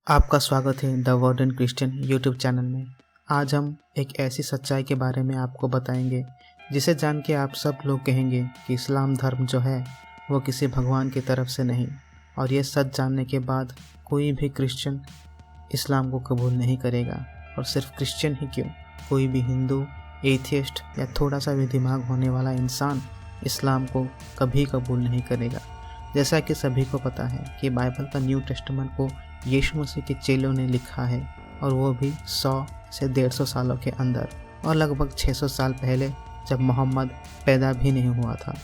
आपका स्वागत है the word and Christian YouTube channel में। आज हम एक ऐसी सच्चाई के बारे में आपको बताएंगे जिसे जान के आप सब लोग कहेंगे कि इस्लाम धर्म जो है वो किसी भगवान की तरफ से नहीं। और ये सच जानने के बाद कोई भी क्रिश्चियन इस्लाम को कबूल नहीं करेगा। और सिर्फ क्रिश्चियन ही क्यों, कोई भी हिंदू, एथियस्ट या थोड़ा सा भी दिमाग होने वाला इंसान इस्लाम को कभी कबूल नहीं करेगा। जैसा कि सभी को पता है कि बाइबल का न्यू टेस्टामेंट को यीशु मसीह के चेलों ने लिखा है, और वो भी 100 से 150 सालों के अंदर, और लगभग 600 साल पहले जब मोहम्मद पैदा भी नहीं हुआ था।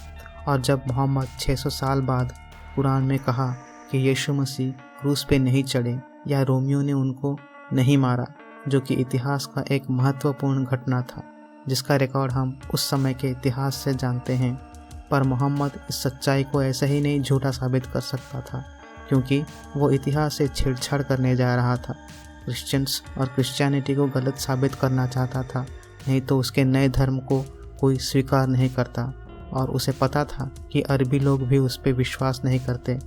और जब मोहम्मद 600 साल बाद कुरान में कहा कि यीशु मसीह क्रूस पे नहीं चढ़े या रोमियो ने उनको नहीं मारा, जो कि इतिहास का एक महत्वपूर्ण घटना था जिसका रिकॉर्ड हम उस समय के इतिहास से जानते हैं। पर मोहम्मद इस सच्चाई को ऐसे ही नहीं झूठा साबित कर सकता था, क्योंकि वो इतिहास से छेड़छाड़ करने जा रहा था। क्रिश्चियंस और क्रिश्चियनिटी को गलत साबित करना चाहता था, नहीं तो उसके नए धर्म को कोई स्वीकार नहीं करता। और उसे पता था कि अरबी लोग भी उस पर विश्वास नहीं करते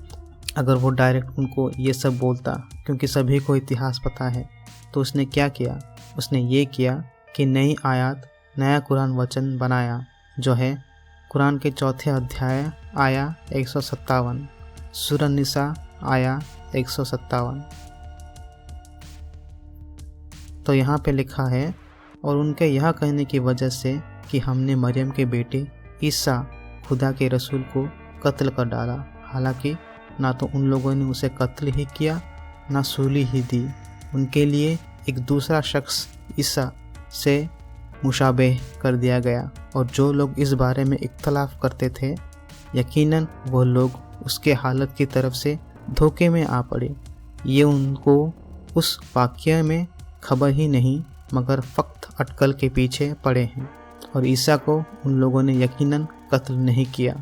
अगर वो डायरेक्ट उनको ये सब बोलता, क्योंकि सभी को इतिहास पता है। तो उसने क्या किया? उसने ये किया कि नई आयत, नया कुरान वचन बनाया, जो है कुरान के 4थे अध्याय आया 157, सूरह निसा आया 157। तो यहाँ पे लिखा है, और उनके यह कहने की वजह से कि हमने मरियम के बेटे ईसा खुदा के रसूल को कत्ल कर डाला। हालांकि ना तो उन लोगों ने उसे कत्ल ही किया, ना सूली ही दी। उनके लिए एक दूसरा शख्स ईसा से मुशाबेह कर दिया गया, और जो लोग इस बारे में इख्तलाफ करते थे, यकीनन वो लोग उसके हालत की तरफ से धोखे में आ पड़े। ये उनको उस वाक़या में खबर ही नहीं, मगर फ़क्त अटकल के पीछे पड़े हैं, और ईसा को उन लोगों ने यकीनन कत्ल नहीं किया।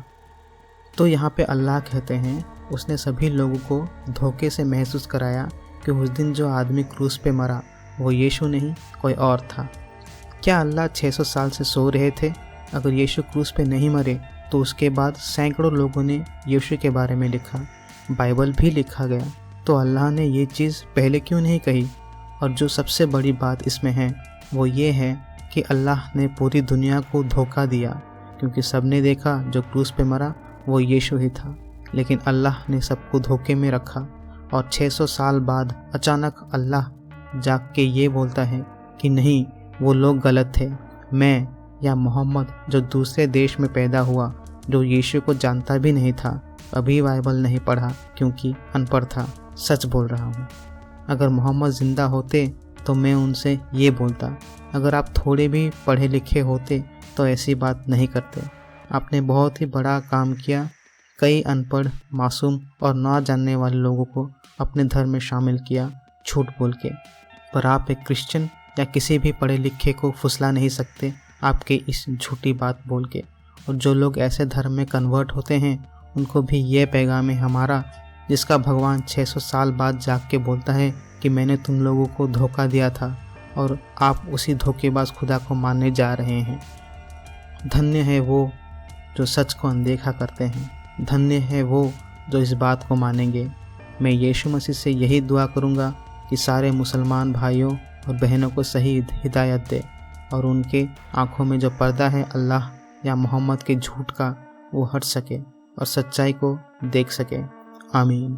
तो यहाँ पे अल्लाह कहते हैं, उसने सभी लोगों को धोखे से महसूस कराया कि उस दिन जो आदमी क्रूस पे मरा वो यीशु नहीं, कोई और था। क्या अल्लाह 600 साल से सो रहे थे? अगर यीशु क्रूस पे नहीं मरे तो उसके बाद सैकड़ों लोगों ने यीशु के बारे में लिखा, बाइबल भी लिखा गया। तो अल्लाह ने ये चीज़ पहले क्यों नहीं कही? और जो सबसे बड़ी बात इसमें है वो ये है कि अल्लाह ने पूरी दुनिया को धोखा दिया, क्योंकि सबने देखा जो क्रूस पे मरा वो यीशु ही था। लेकिन अल्लाह ने सबको धोखे में रखा, और 600 साल बाद अचानक अल्लाह जाग के ये बोलता है कि नहीं, वो लोग गलत थे। मैं या मोहम्मद जो दूसरे देश में पैदा हुआ, जो यीशु को जानता भी नहीं था, अभी बाइबल नहीं पढ़ा क्योंकि अनपढ़ था, सच बोल रहा हूँ। अगर मोहम्मद ज़िंदा होते तो मैं उनसे ये बोलता, अगर आप थोड़े भी पढ़े लिखे होते तो ऐसी बात नहीं करते। आपने बहुत ही बड़ा काम किया, कई अनपढ़, मासूम और ना जानने वाले लोगों को अपने धर्म में शामिल किया झूठ बोल के। पर आप एक क्रिश्चियन या किसी भी पढ़े लिखे को फुसला नहीं सकते आपके इस झूठी बात बोल के। और जो लोग ऐसे धर्म में कन्वर्ट होते हैं उनको भी ये पैगाम है हमारा, जिसका भगवान 600 साल बाद जाग के बोलता है कि मैंने तुम लोगों को धोखा दिया था, और आप उसी धोखेबाज खुदा को मानने जा रहे हैं। धन्य है वो जो सच को अनदेखा करते हैं, धन्य है वो जो इस बात को मानेंगे। मैं यीशु मसीह से यही दुआ करूँगा कि सारे मुसलमान भाइयों और बहनों को सही हिदायत दे, और उनके आँखों में जो पर्दा है अल्लाह या मोहम्मद के झूठ का, वो हट सके और सच्चाई को देख सके। आमीन।